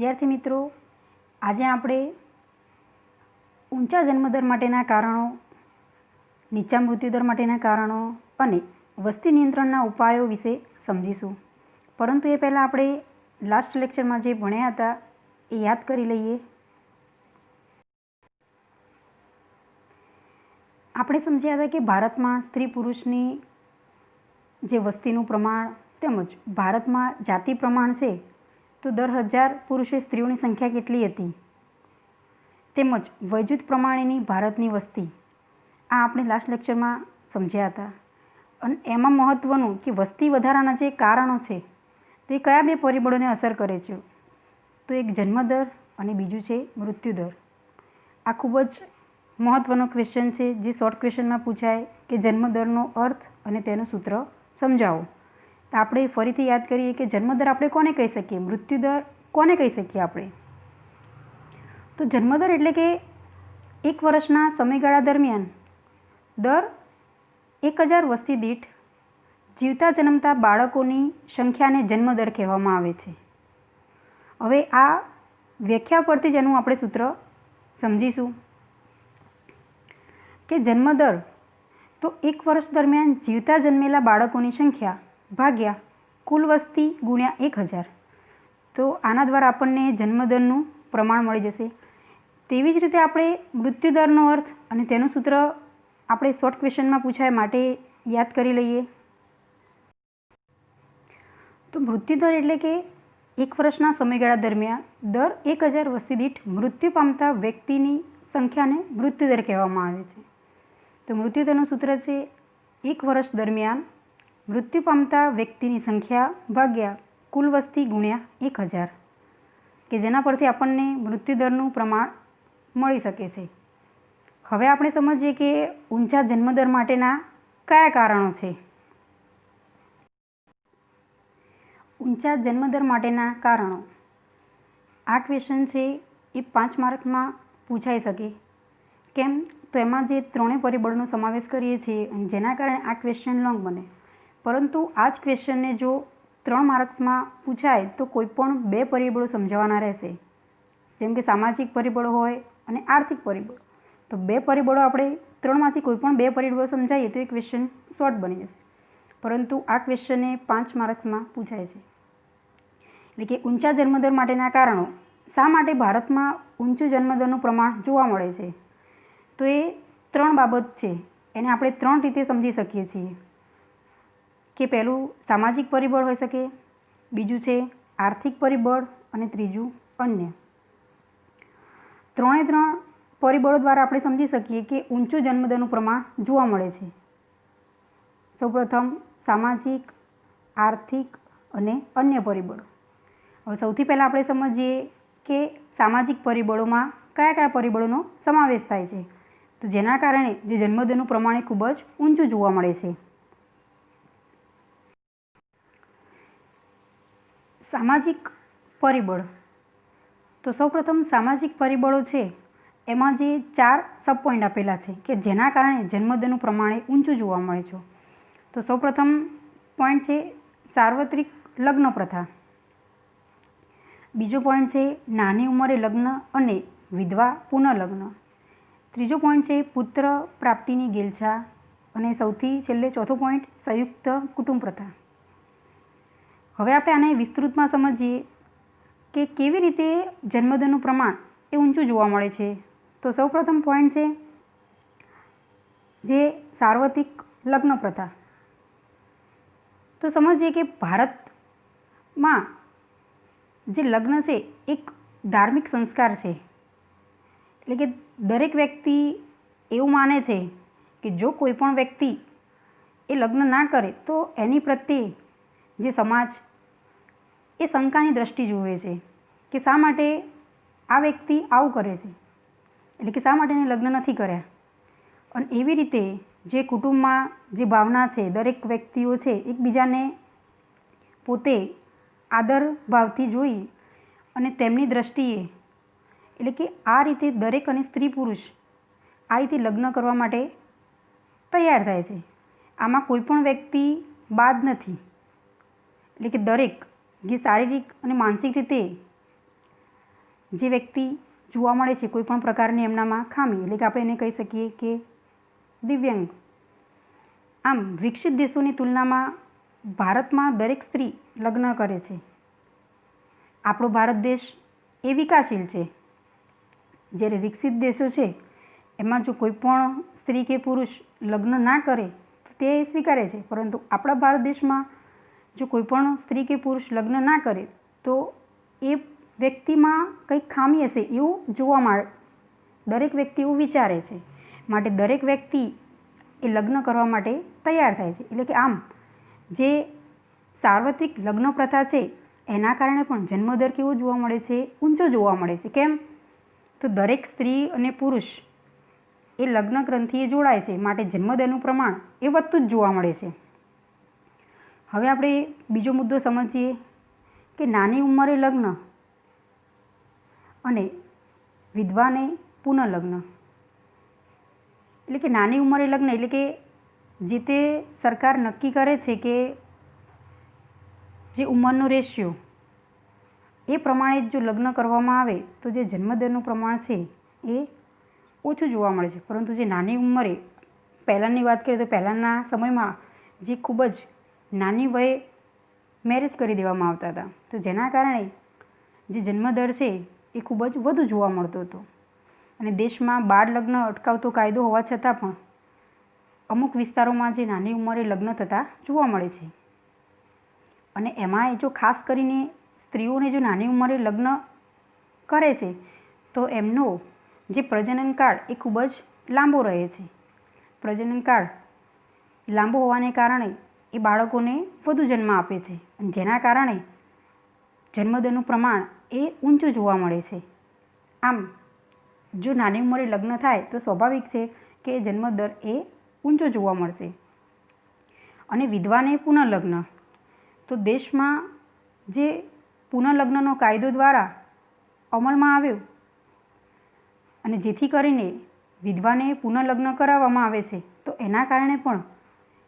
વિદ્યાર્થી મિત્રો, આજે આપણે ઊંચા જન્મદર માટેના કારણો, નીચા મૃત્યુદર માટેના કારણો અને વસ્તી નિયંત્રણના ઉપાયો વિશે સમજીશું. પરંતુ એ પહેલાં આપણે લાસ્ટ લેક્ચરમાં જે ભણ્યા હતા એ યાદ કરી લઈએ. આપણે સમજ્યા હતા કે ભારતમાં સ્ત્રી પુરુષની જે વસ્તીનું પ્રમાણ તેમજ ભારતમાં જાતિ પ્રમાણ છે તો દર 1000 પુરુષે સ્ત્રીઓની સંખ્યા કેટલી હતી, તેમજ વયજૂથ પ્રમાણેની ભારતની વસ્તી, આ આપણે લાસ્ટ લેક્ચરમાં સમજ્યા હતા. અને એમાં મહત્ત્વનું કે વસ્તી વધારાના જે કારણો છે તે કયા બે પરિબળોને અસર કરે છે, તો એક જન્મદર અને બીજું છે મૃત્યુદર. આ ખૂબ જ મહત્ત્વનો ક્વેશ્ચન છે જે શોર્ટ ક્વેશ્ચનમાં પૂછાય કે જન્મદરનો અર્થ અને તેનું સૂત્ર સમજાવો. તો આપણે ફરીથી યાદ કરીએ કે જન્મદર આપણે કોને કહી શકીએ, મૃત્યુદર કોને કહી શકીએ આપણે. તો જન્મદર એટલે કે એક વર્ષના સમયગાળા દરમિયાન દર 1000 વસ્તી દીઠ જીવતા જન્મતા બાળકોની સંખ્યાને જન્મદર કહેવામાં આવે છે. હવે આ વ્યાખ્યા પરથી જ એનું આપણે સૂત્ર સમજીશું કે જન્મદર તો એક વર્ષ દરમિયાન જીવતા જન્મેલા બાળકોની સંખ્યા ભાગ્યા કુલ વસ્તી ગુણ્યા 1000. તો આના દ્વારા આપણને જન્મદરનું પ્રમાણ મળી જશે. તેવી જ રીતે આપણે મૃત્યુદરનો અર્થ અને તેનું સૂત્ર આપણે શોર્ટ ક્વેશ્ચનમાં પૂછાય માટે યાદ કરી લઈએ. તો મૃત્યુદર એટલે કે એક વર્ષના સમયગાળા દરમિયાન દર 1000 વસ્તી દીઠ મૃત્યુ પામતા વ્યક્તિની સંખ્યાને મૃત્યુદર કહેવામાં આવે છે. તો મૃત્યુદરનું સૂત્ર છે એક વર્ષ દરમિયાન મૃત્યુ પામતા વ્યક્તિની સંખ્યા ભાગ્યા કુલ વસ્તી ગુણ્યા 1000, કે જેના પરથી આપણને મૃત્યુદરનું પ્રમાણ મળી શકે છે. હવે આપણે સમજીએ કે ઊંચા જન્મદર માટેના કયા કારણો છે. ઊંચા જન્મદર માટેના કારણો, આ ક્વેશ્ચન છે એ 5 માર્કમાં પૂછાઈ શકે. કેમ? તો એમાં જે ત્રણેય પરિબળોનો સમાવેશ કરીએ છીએ અને જેના કારણે આ ક્વેશ્ચન લોંગ બને. પરંતુ આ જ ક્વેશ્ચનને જો 3 માર્ક્સમાં પૂછાય તો કોઈ પણ 2 પરિબળો સમજાવવાના રહેશે, જેમ કે સામાજિક પરિબળો હોય અને આર્થિક પરિબળો. તો 2 પરિબળો આપણે 3માંથી કોઈ પણ 2 પરિબળો સમજાવીએ તો એ ક્વેશ્ચન શોર્ટ બની જશે. પરંતુ આ ક્વેશ્ચનને 5 માર્ક્સમાં પૂછાય છે. એટલે કે ઊંચા જન્મદર માટેના કારણો, શા માટે ભારતમાં ઊંચું જન્મદરનું પ્રમાણ જોવા મળે છે, તો એ 3 બાબત છે. એને આપણે 3 રીતે સમજી શકીએ છીએ કે પહેલું સામાજિક પરિબળ હોઈ શકે, બીજું છે આર્થિક પરિબળ અને ત્રીજું અન્ય. 3 પરિબળો દ્વારા આપણે સમજી શકીએ કે ઊંચું જન્મદરનું પ્રમાણ જોવા મળે છે. સૌપ્રથમ સામાજિક, આર્થિક અને અન્ય પરિબળો. હવે સૌથી પહેલાં આપણે સમજીએ કે સામાજિક પરિબળોમાં કયા કયા પરિબળોનો સમાવેશ થાય છે, તો જેના કારણે જે જન્મદરનું પ્રમાણ એ ખૂબ જ ઊંચું જોવા મળે છે. સામાજિક પરિબળ, તો સૌપ્રથમ સામાજિક પરિબળો છે એમાં જે 4 સબ પોઈન્ટ આપેલા છે કે જેના કારણે જન્મદરનું પ્રમાણ ઊંચું જોવા મળે છે. તો સૌપ્રથમ પોઈન્ટ છે સાર્વત્રિક લગ્ન પ્રથા. બીજો પોઈન્ટ છે નાની ઉંમરે લગ્ન અને વિધવા પુનઃલગ્ન. ત્રીજો પોઈન્ટ છે પુત્ર પ્રાપ્તિની ગેલછા. અને સૌથી છેલ્લે ચોથો પોઈન્ટ સંયુક્ત કુટુંબ પ્રથા. હવે આપણે આને વિસ્તૃતમાં સમજીએ કે કેવી રીતે જન્મદરનું પ્રમાણ એ ઊંચું જોવા મળે છે. તો સૌપ્રથમ પોઈન્ટ છે જે સાર્વત્રિક લગ્ન પ્રથા. તો સમજીએ કે ભારતમાં જે લગ્ન છે એક ધાર્મિક સંસ્કાર છે. એટલે કે દરેક વ્યક્તિ એવું માને છે કે જો કોઈ પણ વ્યક્તિ એ લગ્ન ના કરે તો એની પ્રત્યે જે સમાજ એ શંકાની દ્રષ્ટિ જુએ છે કે શા માટે આ વ્યક્તિ આવું કરે છે, એટલે કે શા માટે એને લગ્ન નથી કર્યા. અને એવી રીતે જે કુટુંબમાં જે ભાવના છે, દરેક વ્યક્તિઓ છે એકબીજાને પોતે આદર ભાવથી જોઈ અને તેમની દ્રષ્ટિએ, એટલે કે આ રીતે દરેક અને સ્ત્રી પુરુષ આ રીતે લગ્ન કરવા માટે તૈયાર થાય છે. આમાં કોઈ પણ વ્યક્તિ બાદ નથી. એટલે કે દરેક જે શારીરિક અને માનસિક રીતે જે વ્યક્તિ જોવા મળે છે કોઈ પણ પ્રકારની એમનામાં ખામી, એટલે કે આપણે એને કહી શકીએ કે દિવ્યાંગ. આમ વિકસિત દેશોની તુલનામાં ભારતમાં દરેક સ્ત્રી લગ્ન કરે છે. આપણો ભારત દેશ એ વિકાસશીલ છે, જ્યારે વિકસિત દેશો છે એમાં જો કોઈ પણ સ્ત્રી કે પુરુષ લગ્ન ના કરે તો તે સ્વીકારે છે, પરંતુ આપણા ભારત દેશમાં જો કોઈ પણ સ્ત્રી કે પુરુષ લગ્ન ના કરે તો એ વ્યક્તિમાં કંઈક ખામી હશે એવું જોવા મળે. દરેક વ્યક્તિ એવું વિચારે છે, માટે દરેક વ્યક્તિ એ લગ્ન કરવા માટે તૈયાર થાય છે. એટલે કે આમ જે સાર્વત્રિક લગ્ન પ્રથા છે એના કારણે પણ જન્મદર કેવો જોવા મળે છે? ઊંચો જોવા મળે છે. કેમ? તો દરેક સ્ત્રી અને પુરુષ એ લગ્ન ગ્રંથિએ જોડાય છે, માટે જન્મદરનું પ્રમાણ એ વધતું જ જોવા મળે છે. હવે આપણે બીજો મુદ્દો સમજીએ કે નાની ઉંમરે લગ્ન અને વિધવાને પુનઃલગ્ન. એટલે કે નાની ઉંમરે લગ્ન એટલે કે જે તે સરકાર નક્કી કરે છે કે જે ઉંમરનો રેશિયો એ પ્રમાણે જો લગ્ન કરવામાં આવે તો જે જન્મદરનું પ્રમાણ છે એ ઓછું જોવા મળે છે. પરંતુ જે નાની ઉંમરે, પહેલાંની વાત કરીએ તો પહેલાંના સમયમાં જે ખૂબ જ નાની વયે મેરેજ કરી દેવામાં આવતા હતા, તો જેના કારણે જે જન્મદર છે એ ખૂબ જ વધુ જોવા મળતો હતો. અને દેશમાં બાળ લગ્ન અટકાવતો કાયદો હોવા છતાં પણ અમુક વિસ્તારોમાં જે નાની ઉંમરે લગ્ન થતાં જોવા મળે છે. અને એમાં જો ખાસ કરીને સ્ત્રીઓને જો નાની ઉંમરે લગ્ન કરે છે તો એમનો જે પ્રજનનકાળ એ ખૂબ જ લાંબો રહે છે. પ્રજનનકાળ લાંબો હોવાને કારણે એ બાળકોને વધુ જન્મ આપે છે, અને જેના કારણે જન્મદરનું પ્રમાણ એ ઊંચું જોવા મળે છે. આમ જો નાની ઉંમરે લગ્ન થાય તો સ્વાભાવિક છે કે જન્મદર એ ઊંચો જોવા મળશે. અને વિધવાને પુનઃલગ્ન, તો દેશમાં જે પુનઃલગ્નનો કાયદો દ્વારા અમલમાં આવ્યો અને જેથી કરીને વિધવાને પુનઃલગ્ન કરાવવામાં આવે છે, તો એના કારણે પણ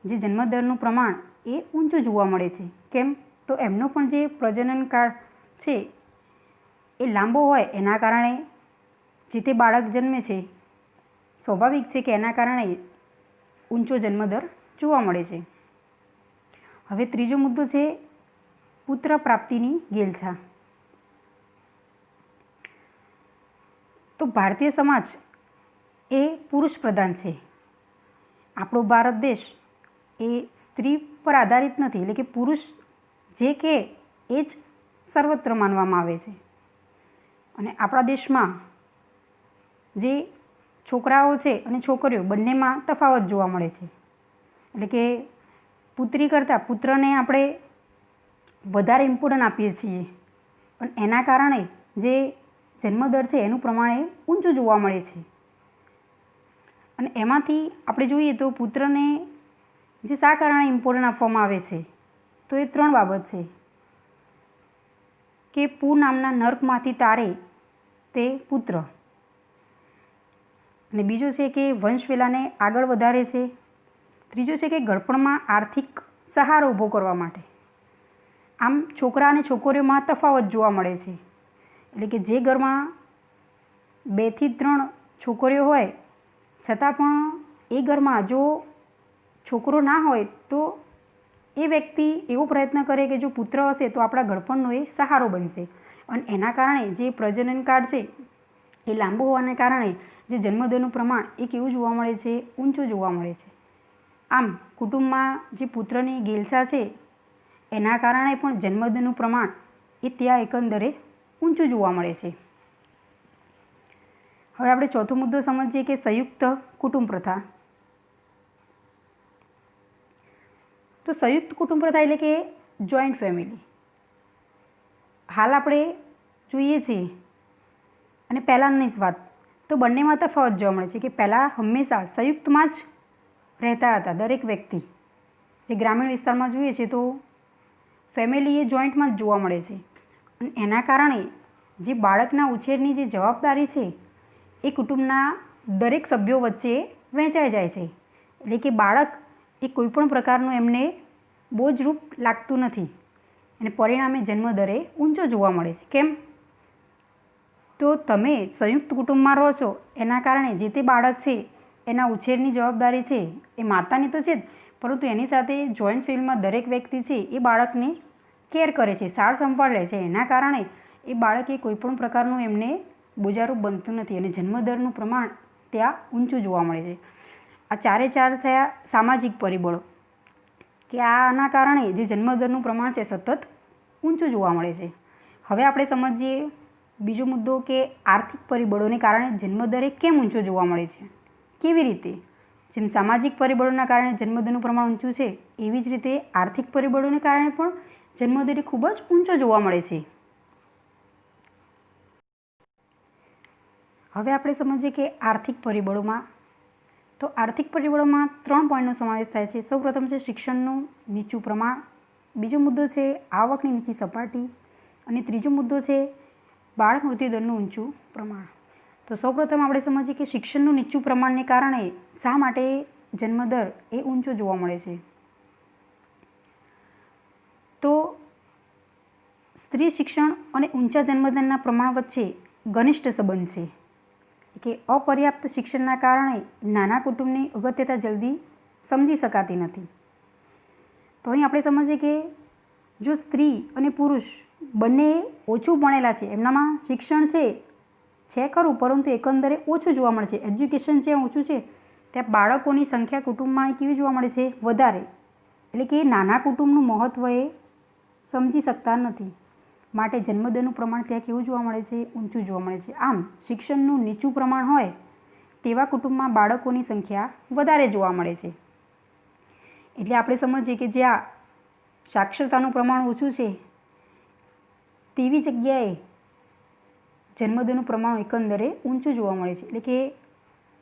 જે જન્મદરનું પ્રમાણ એ ઊંચું જોવા મળે છે. કેમ? તો એમનો પણ જે પ્રજનનકાળ છે એ લાંબો હોય એના કારણે જે તે બાળક જન્મે છે, સ્વાભાવિક છે કે એના કારણે ઊંચો જન્મદર જોવા મળે છે. હવે ત્રીજો મુદ્દો છે પુત્ર પ્રાપ્તિની ગેલછા. તો ભારતીય સમાજ એ પુરુષ પ્રધાન છે. આપણો ભારત દેશ એ સ્ત્રી પર આધારિત નથી, એટલે કે પુરુષ જે કહે એ જ સર્વત્ર માનવામાં આવે છે. અને આપણા દેશમાં જે છોકરાઓ છે અને છોકરીઓ બંનેમાં તફાવત જોવા મળે છે. એટલે કે પુત્રી કરતાં પુત્રને આપણે વધારે ઇમ્પોર્ટન્સ આપીએ છીએ, અને એના કારણે જે જન્મદર છે એનું પ્રમાણ એ ઊંચું જોવા મળે છે. અને એમાંથી આપણે જોઈએ તો પુત્રને જે શા કારણે ઇમ્પોર્ટન્સ આપવામાં આવે છે, તો એ ત્રણ બાબત છે કે પૂ નામના નર્કમાંથી તારે તે પુત્ર, અને બીજો છે કે વંશવેલાને આગળ વધારે છે, ત્રીજો છે કે ઘડપણમાં આર્થિક સહારો ઊભો કરવા માટે. આમ છોકરા અને છોકરીઓમાં તફાવત જોવા મળે છે. એટલે કે જે ઘરમાં 2 થી 3 છોકરીઓ હોય છતાં પણ એ ઘરમાં જો છોકરો ના હોય તો એ વ્યક્તિ એવો પ્રયત્ન કરે કે જો પુત્ર હશે તો આપણા ઘડપણનો એ સહારો બનશે. અને એના કારણે જે પ્રજનનકાળ છે એ લાંબો હોવાને કારણે જે જન્મદરનું પ્રમાણ એ કેવું જોવા મળે છે? ઊંચું જોવા મળે છે. આમ કુટુંબમાં જે પુત્રની ગેલછા છે એના કારણે પણ જન્મદરનું પ્રમાણ એ ત્યાં એકંદરે ઊંચું જોવા મળે છે. હવે આપણે ચોથો મુદ્દો સમજીએ કે સંયુક્ત કુટુંબ પ્રથા. તો સંયુક્ત કુટુંબ પ્રથા એટલે કે જોઈન્ટ ફેમિલી. હાલ આપણે જોઈએ છીએ અને પહેલાંની જ વાત તો બંનેમાં તફાવત જોવા મળે છે કે પહેલાં હંમેશા સંયુક્તમાં જ રહેતા હતા દરેક વ્યક્તિ. જે ગ્રામીણ વિસ્તારમાં જોઈએ છે તો ફેમિલી એ જોઈન્ટમાં જ જોવા મળે છે. અને એના કારણે જે બાળકના ઉછેરની જે જવાબદારી છે એ કુટુંબના દરેક સભ્યો વચ્ચે વહેંચાઈ જાય છે. એટલે કે બાળક એ કોઈપણ પ્રકારનું એમને બોજરૂપ લાગતું નથી, અને પરિણામે જન્મદરે ઊંચો જોવા મળે છે. કેમ? તો તો તમે સંયુક્ત કુટુંબમાં રહો છો એના કારણે જે તે બાળક છે એના ઉછેરની જવાબદારી છે એ માતાની તો છે જ, પરંતુ એની સાથે જોઈન્ટ ફેમિલીમાં દરેક વ્યક્તિ છે એ બાળકને કેર કરે છે, સાર સંભાળ લે છે. એના કારણે એ બાળકે કોઈપણ પ્રકારનું એમને બોજારૂપ બનતું નથી અને જન્મદરનું પ્રમાણ ત્યાં ઊંચું જોવા મળે છે. આ ચારે ચાર થયા સામાજિક પરિબળો કે આના કારણે જે જન્મદરનું પ્રમાણ છે સતત ઊંચું જોવા મળે છે. હવે આપણે સમજીએ બીજો મુદ્દો કે આર્થિક પરિબળોને કારણે જન્મદર કેમ ઊંચો જોવા મળે છે. કેવી રીતે? જેમ સામાજિક પરિબળોના કારણે જન્મદરનું પ્રમાણ ઊંચું છે, એવી જ રીતે આર્થિક પરિબળોને કારણે પણ જન્મદર ખૂબ જ ઊંચો જોવા મળે છે. હવે આપણે સમજીએ કે આર્થિક પરિબળોમાં, તો આર્થિક પરિબળોમાં 3 પોઈન્ટનો સમાવેશ થાય છે. સૌપ્રથમ છે શિક્ષણનું નીચું પ્રમાણ, બીજો મુદ્દો છે આવકની નીચી સપાટી અને ત્રીજો મુદ્દો છે બાળ મૃત્યુદરનું ઊંચું પ્રમાણ. તો સૌપ્રથમ આપણે સમજીએ કે શિક્ષણનું નીચું પ્રમાણને કારણે શા માટે જન્મદર એ ઊંચો જોવા મળે છે. તો સ્ત્રી શિક્ષણ અને ઊંચા જન્મદરના પ્રમાણ વચ્ચે ઘનિષ્ઠ સંબંધ છે કે અપર્યાપ્ત શિક્ષણના કારણે નાના કુટુંબની અગત્યતા જલ્દી સમજી શકાતી નથી. તો અહીં આપણે સમજીએ કે જો સ્ત્રી અને પુરુષ બંને ઓછું ભણેલા છે, એમનામાં શિક્ષણ છે ખરું, પરંતુ એકંદરે ઓછું જોવા મળે છે, એજ્યુકેશન જ્યાં ઓછું છે ત્યાં બાળકોની સંખ્યા કુટુંબમાં કેવી જોવા મળે છે? વધારે. એટલે કે નાના કુટુંબનું મહત્ત્વ એ સમજી શકતા નથી, માટે જન્મદરનું પ્રમાણ ત્યાં કેવું જોવા મળે છે? ઊંચું જોવા મળે છે. આમ શિક્ષણનું નીચું પ્રમાણ હોય તેવા કુટુંબમાં બાળકોની સંખ્યા વધારે જોવા મળે છે. એટલે આપણે સમજીએ કે જ્યાં સાક્ષરતાનું પ્રમાણ ઓછું છે તેવી જગ્યાએ જન્મદરનું પ્રમાણ એકંદરે ઊંચું જોવા મળે છે. એટલે કે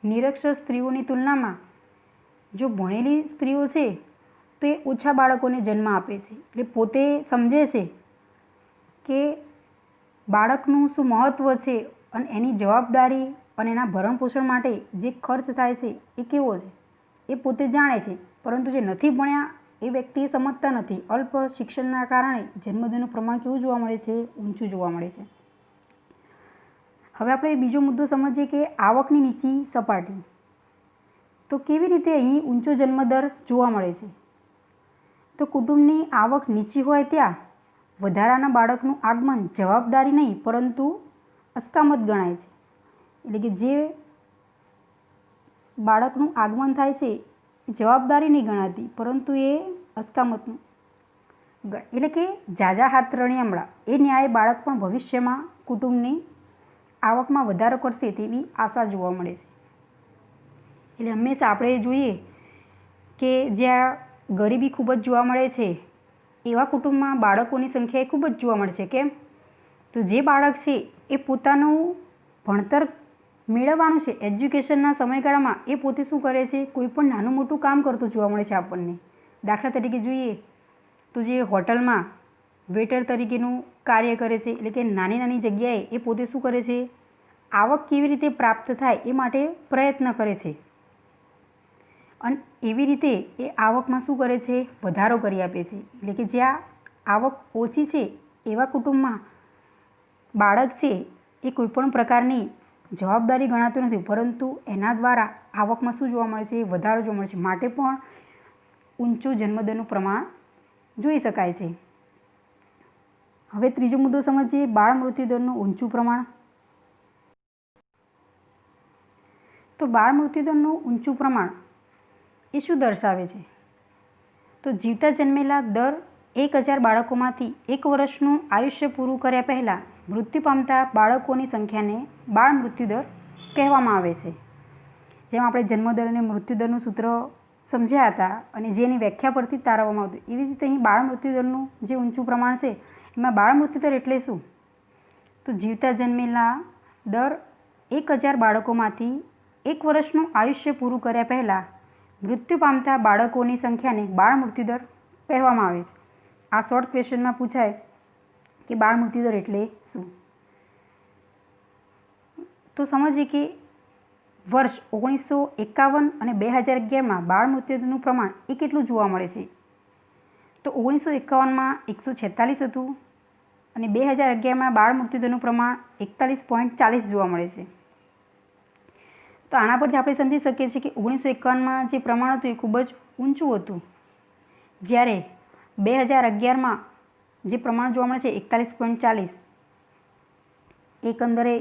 નિરક્ષર સ્ત્રીઓની તુલનામાં જો ભણેલી સ્ત્રીઓ છે તો એ ઓછા બાળકોને જન્મ આપે છે. એટલે પોતે સમજે છે કે બાળકનું શું મહત્ત્વ છે અને એની જવાબદારી અને એના ભરણપોષણ માટે જે ખર્ચ થાય છે એ કેવો છે એ પોતે જાણે છે, પરંતુ જે નથી ભણ્યા એ વ્યક્તિ સમજતા નથી. અલ્પ શિક્ષણના કારણે જન્મદરનું પ્રમાણ કેવું જોવા મળે છે? ઊંચું જોવા મળે છે. હવે આપણે બીજો મુદ્દો સમજીએ કે આવકની નીચી સપાટી. તો કેવી રીતે અહીં ઊંચો જન્મદર જોવા મળે છે? તો કુટુંબની આવક નીચી હોય ત્યાં વધારાના બાળકનું આગમન જવાબદારી નહીં પરંતુ અસ્કામત ગણાય છે. એટલે કે જે બાળકનું આગમન થાય છે એ જવાબદારી નહીં ગણાતી પરંતુ એ અસ્કામતનું. એટલે કે ઝાઝા હાથ રણિયામણા એ ન્યાય બાળક પણ ભવિષ્યમાં કુટુંબની આવકમાં વધારો કરશે તેવી આશા જોવા મળે છે. એટલે હંમેશા આપણે જોઈએ કે જ્યાં ગરીબી ખૂબ જ જોવા મળે છે એવા કુટુંબમાં બાળકોની સંખ્યા ખૂબ જ જોવા મળે છે. કેમ? તો જે બાળક છે એ પોતાનું ભણતર મેળવવાનું છે, એજ્યુકેશનના સમયગાળામાં એ પોતે શું કરે છે? કોઈ પણ નાનું મોટું કામ કરતું જોવા મળે છે આપણને. દાખલા તરીકે જોઈએ તો જે હોટલમાં વેટર તરીકેનું કાર્ય કરે છે, એટલે કે નાની નાની જગ્યાએ એ પોતે શું કરે છે? આવક કેવી રીતે પ્રાપ્ત થાય એ માટે પ્રયત્ન કરે છે અને એવી રીતે એ આવકમાં શું કરે છે? વધારો કરી આપે છે. એટલે કે જ્યાં આવક ઓછી છે એવા કુટુંબમાં બાળક છે એ કોઈપણ પ્રકારની જવાબદારી ગણાતું નથી, પરંતુ એના દ્વારા આવકમાં શું જોવા મળે છે? વધારો જોવા મળે છે. માટે પણ ઊંચું જન્મદરનું પ્રમાણ જોઈ શકાય છે. હવે ત્રીજો મુદ્દો સમજીએ બાળ મૃત્યુદરનું ઊંચું પ્રમાણ. તો બાળ મૃત્યુદરનું ઊંચું પ્રમાણ એ શું દર્શાવે છે? તો જીવતા જન્મેલા દર 1000 બાળકોમાંથી 1 વર્ષનું આયુષ્ય પૂરું કર્યા પહેલાં મૃત્યુ પામતા બાળકોની સંખ્યાને બાળ મૃત્યુદર કહેવામાં આવે છે. જેમ આપણે જન્મદર અને મૃત્યુદરનું સૂત્ર સમજ્યા હતા અને જેની વ્યાખ્યા પરથી જ તારવવામાં આવતું, એવી જ રીતે અહીં બાળ મૃત્યુદરનું જે ઊંચું પ્રમાણ છે એમાં બાળ મૃત્યુદર એટલે શું? તો જીવતા જન્મેલા દર 1000 બાળકોમાંથી 1 વર્ષનું આયુષ્ય પૂરું કર્યા પહેલાં મૃત્યુ પામતા બાળકોની સંખ્યાને બાળ મૃત્યુદર કહેવામાં આવે છે. આ શોર્ટ ક્વેશ્ચનમાં પૂછાય કે બાળ મૃત્યુદર એટલે શું? તો સમજીએ કે વર્ષ 1951 અને 2011માં બાળ મૃત્યુદરનું પ્રમાણ એ કેટલું જોવા મળે છે? તો 1951માં 146 હતું અને 2011માં બાળ મૃત્યુદરનું પ્રમાણ 41.40 જોવા મળે છે. તો આના પરથી આપણે સમજી શકીએ છીએ કે 1951માં જે પ્રમાણ હતું એ ખૂબ જ ઊંચું હતું, જ્યારે 2011માં જે પ્રમાણ જોવા મળે છે 41.40 એકંદરે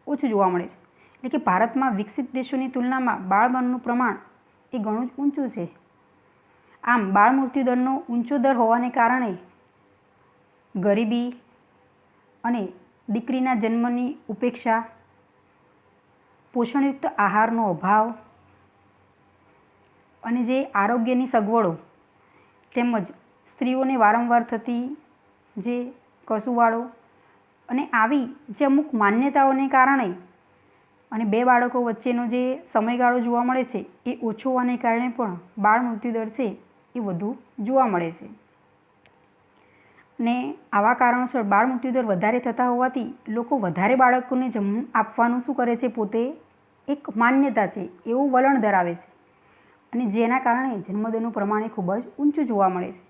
ઓછું જોવા મળે છે. એટલે કે ભારતમાં વિકસિત દેશોની તુલનામાં બાળમરણનું પ્રમાણ એ ઘણું જ ઊંચું છે. આમ બાળ મૃત્યુદરનો ઊંચો દર હોવાને કારણે ગરીબી અને દીકરીના જન્મની ઉપેક્ષા, પોષણયુક્ત આહારનો અભાવ અને જે આરોગ્યની સગવડો તેમજ સ્ત્રીઓને વારંવાર થતી જે કસુવાળો અને આવી જે અમુક માન્યતાઓને કારણે અને બે બાળકો વચ્ચેનો જે સમયગાળો જોવા મળે છે એ ઓછો હોવાને કારણે પણ બાળ મૃત્યુદર છે એ વધુ જોવા મળે છે. ને આવા કારણોસર બાળ મૃત્યુદર વધારે થતા હોવાથી લોકો વધારે બાળકોને જન્મ આપવાનું શું કરે છે, પોતે એક માન્યતા છે એવું વલણ ધરાવે છે, અને જેના કારણે જન્મદરનું પ્રમાણ ખૂબ જ ઊંચું જોવા મળે છે.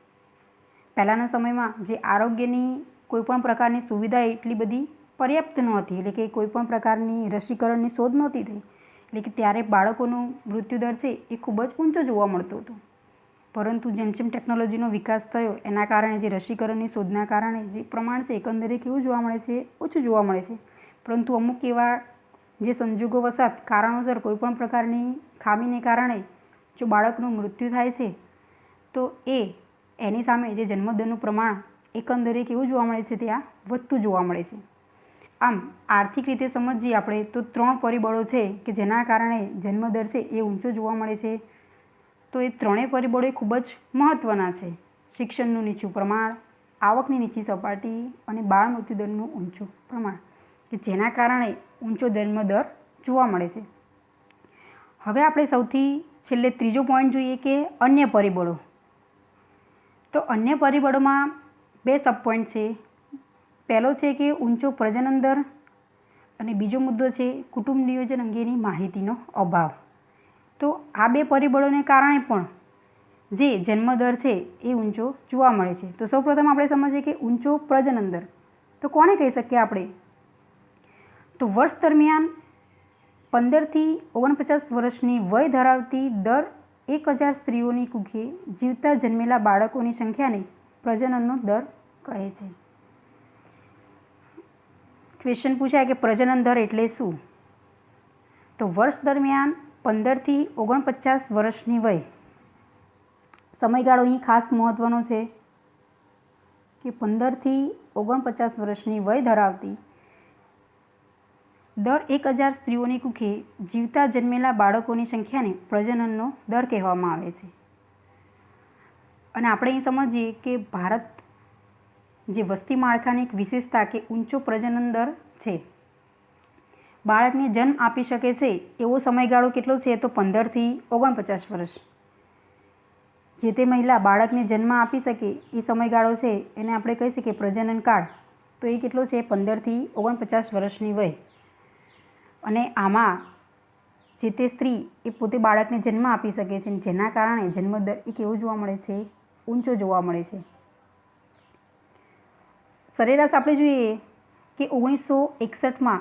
પહેલાંના સમયમાં જે આરોગ્યની કોઈપણ પ્રકારની સુવિધા એટલી બધી પર્યાપ્ત નહોતી, એટલે કે કોઈપણ પ્રકારની રસીકરણની શોધ નહોતી થઈ, એટલે કે ત્યારે બાળકોનો મૃત્યુદર છે એ ખૂબ જ ઊંચો જોવા મળતો હતો. પરંતુ જેમ જેમ ટેકનોલોજીનો વિકાસ થયો એના કારણે જે રસીકરણની શોધના કારણે જે પ્રમાણ છે એકંદરે કેવું જોવા મળે છે, ઓછું જોવા મળે છે. પરંતુ અમુક એવા જે સંજોગો વસાત કારણોસર કોઈપણ પ્રકારની ખામીને કારણે જો બાળકનું મૃત્યુ થાય છે તો એની સામે જે જન્મદરનું પ્રમાણ એકંદરે કેવું જોવા મળે છે, ત્યાં વધતું જોવા મળે છે. આમ આર્થિક રીતે સમજીએ આપણે તો 3 પરિબળો છે કે જેના કારણે જન્મદર છે એ ઊંચો જોવા મળે છે. તો એ ત્રણેય પરિબળો ખૂબ જ મહત્ત્વના છે: શિક્ષણનું નીચું પ્રમાણ, આવકની નીચી સપાટી અને બાળ મૃત્યુદરનું ઊંચું પ્રમાણ, કે જેના કારણે ઊંચો જન્મદર જોવા મળે છે. હવે આપણે સૌથી છેલ્લે ત્રીજો પોઈન્ટ જોઈએ કે અન્ય પરિબળો. તો અન્ય પરિબળોમાં 2 સબ પોઈન્ટ છે. પહેલો છે કે ઊંચો પ્રજનન દર અને બીજો મુદ્દો છે કુટુંબ નિયોજન અંગેની માહિતીનો અભાવ. તો આ 2 પરિબળોને કારણે પણ જે જન્મદર છે એ ઊંચો જોવા મળે છે. તો સૌપ્રથમ આપણે સમજીએ કે ઊંચો પ્રજનન દર તો કોને કહી શકીએ આપણે? તો વર્ષ દરમિયાન 15થી 49 વર્ષની વય ધરાવતી દર 1000 સ્ત્રીઓની કુખે જીવતા જન્મેલા બાળકોની સંખ્યાને પ્રજનનનો દર કહે છે. ક્વેશ્ચન પૂછાય કે પ્રજનન દર એટલે શું? તો વર્ષ દરમિયાન 15થી 49 વર્ષની વય, સમયગાળો અહીં ખાસ મહત્ત્વનો છે કે 15થી 49 વર્ષની વય ધરાવતી દર 1000 સ્ત્રીઓની કુખે જીવતા જન્મેલા બાળકોની સંખ્યાને પ્રજનનનો દર કહેવામાં આવે છે. અને આપણે અહીં સમજીએ કે ભારત જે વસ્તી માળખાની એક વિશેષતા કે ઊંચો પ્રજનન દર છે, બાળકને જન્મ આપી શકે છે એવો સમયગાળો કેટલો છે? તો 15થી 49 વર્ષ. જે તે મહિલા બાળકને જન્મ આપી શકે એ સમયગાળો છે એને આપણે કહી શકીએ પ્રજનન કાળ. તો એ કેટલો છે? 15થી 49 વર્ષની વય. અને આમાં જે તે સ્ત્રી એ પોતે બાળકને જન્મ આપી શકે છે, જેના કારણે જન્મદર એ કેવો જોવા મળે છે? ઊંચો જોવા મળે છે. સરેરાશ આપણે જોઈએ કે 1961માં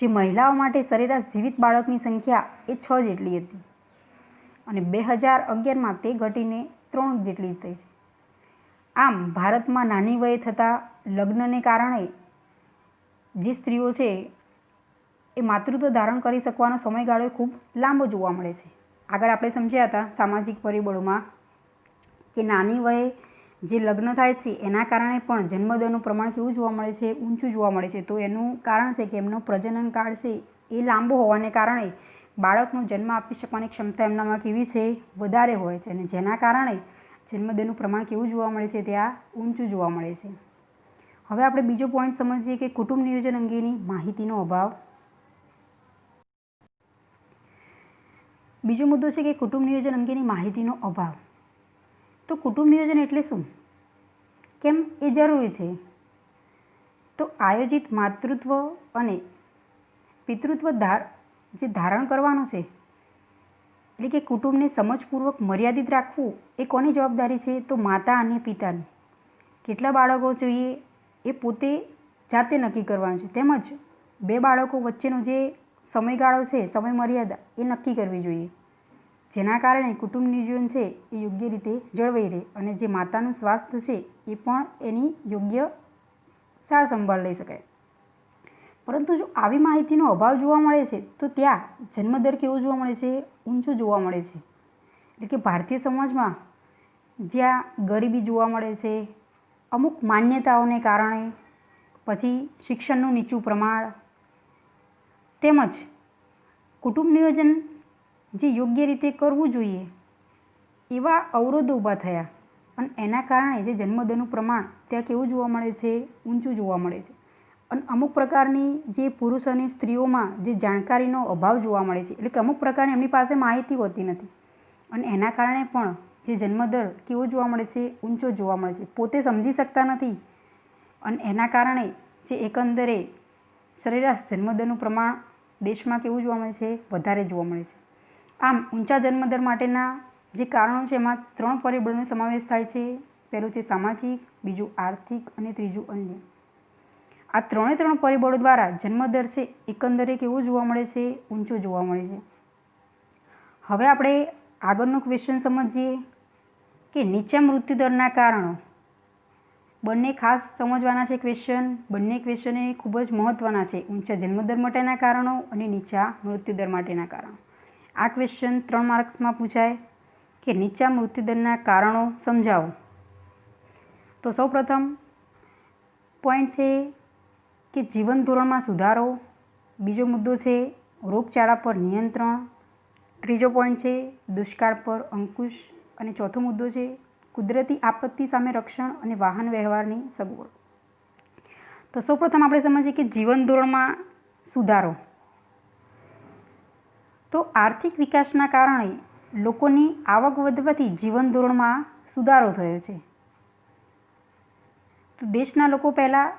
જે મહિલાઓ માટે સરેરાશ જીવિત બાળકની સંખ્યા એ 6 જેટલી હતી અને 2011માં તે ઘટીને 3 જેટલી થઈ છે. આમ ભારતમાં નાની વયે થતા લગ્નને કારણે જે સ્ત્રીઓ છે એ માતૃત્વ ધારણ કરી શકવાનો સમયગાળો ખૂબ લાંબો જોવા મળે છે. આગળ આપણે સમજ્યા હતા સામાજિક પરિબળોમાં કે નાની વયે જે લગ્ન થાય છે એના કારણે પણ જન્મદરનું પ્રમાણ કેવું જોવા મળે છે? ઊંચું જોવા મળે છે. તો એનું કારણ છે કે એમનો પ્રજનન કાળ છે એ લાંબો હોવાને કારણે બાળકનો જન્મ આપી શકવાની ક્ષમતા એમનામાં કેવી છે? વધારે હોય છે, અને જેના કારણે જન્મદરનું પ્રમાણ કેવું જોવા મળે છે? ત્યાં ઊંચું જોવા મળે છે. હવે આપણે બીજો પોઈન્ટ સમજીએ કે કુટુંબ નિયોજન અંગેની માહિતીનો અભાવ. બીજો મુદ્દો છે કે કુટુંબ નિયોજન અંગેની માહિતીનો અભાવ. તો કુટુંબ નિયોજન એટલે શું? કેમ એ જરૂરી છે? તો આયોજિત માતૃત્વ અને પિતૃત્વ જે ધારણ કરવાનું છે, એટલે કે કુટુંબને સમજપૂર્વક મર્યાદિત રાખવું એ કોની જવાબદારી છે? તો માતા અને પિતાની. કેટલા બાળકો જોઈએ એ પોતે જાતે નક્કી કરવાનું છે. તેમજ બે બાળકો વચ્ચેનો જે સમયગાળો છે, સમય મર્યાદા એ નક્કી કરવી જોઈએ, જેના કારણે કુટુંબ નિયોજન છે એ યોગ્ય રીતે જળવાઈ રહે અને જે માતાનું સ્વાસ્થ્ય છે એ પણ એની યોગ્ય સાર સંભાળ લઈ શકાય. પરંતુ જો આવી માહિતીનો અભાવ જોવા મળે છે તો ત્યાં જન્મદર કેવો જોવા મળે છે? ઊંચો જોવા મળે છે. એટલે કે ભારતીય સમાજમાં જ્યાં ગરીબી જોવા મળે છે, અમુક માન્યતાઓને કારણે, પછી શિક્ષણનું નીચું પ્રમાણ, તેમજ કુટુંબ નિયોજન જે યોગ્ય રીતે કરવું જોઈએ એવા અવરોધો ઊભા થયા અને એના કારણે જે જન્મદરનું પ્રમાણ ત્યાં કેવું જોવા મળે છે? ઊંચું જોવા મળે છે. અને અમુક પ્રકારની જે પુરુષ અને સ્ત્રીઓમાં જે જાણકારીનો અભાવ જોવા મળે છે, એટલે કે અમુક પ્રકારની એમની પાસે માહિતી હોતી નથી અને એના કારણે પણ જે જન્મદર કેવો જોવા મળે છે? ઊંચો જોવા મળે છે. પોતે સમજી શકતા નથી અને એના કારણે જે એકંદરે સરેરાશ જન્મદરનું પ્રમાણ દેશમાં કેવું જોવા મળે છે? વધારે જોવા મળે છે. આમ ઊંચા જન્મદર માટેના જે કારણો છે એમાં 3 પરિબળોનો સમાવેશ થાય છે. પહેલું છે સામાજિક, બીજું આર્થિક અને ત્રીજું અન્ય. આ 3 પરિબળો દ્વારા જન્મદર છે એકંદરે કેવો જોવા મળે છે? ઊંચો જોવા મળે છે. હવે આપણે આગળનો ક્વેશ્ચન સમજીએ કે નીચા મૃત્યુદરના કારણો. બંને ખાસ સમજવાના છે ક્વેશ્ચન. બંને ક્વેશ્ચન એ ખૂબ જ મહત્ત્વના છે. ઊંચા જન્મદર માટેના કારણો અને નીચા મૃત્યુદર માટેના કારણો. આ ક્વેશ્ચન 3 માર્ક્સમાં પૂછાય કે નીચા મૃત્યુદરના કારણો સમજાવો. તો સૌપ્રથમ પોઈન્ટ છે કે જીવન ધોરણમાં સુધારો. બીજો મુદ્દો છે રોગચાળા પર નિયંત્રણ. ત્રીજો પોઈન્ટ છે દુષ્કાળ પર અંકુશ. અને ચોથો મુદ્દો છે કુદરતી આપત્તિ સામે રક્ષણ અને વાહન વ્યવહારની સગવડ. તો સૌપ્રથમ આપણે સમજીએ કે જીવન ધોરણમાં સુધારો. તો આર્થિક વિકાસના કારણે લોકોની આવક વધવાથી જીવન ધોરણમાં સુધારો થયો છે. તો દેશના લોકો પહેલાં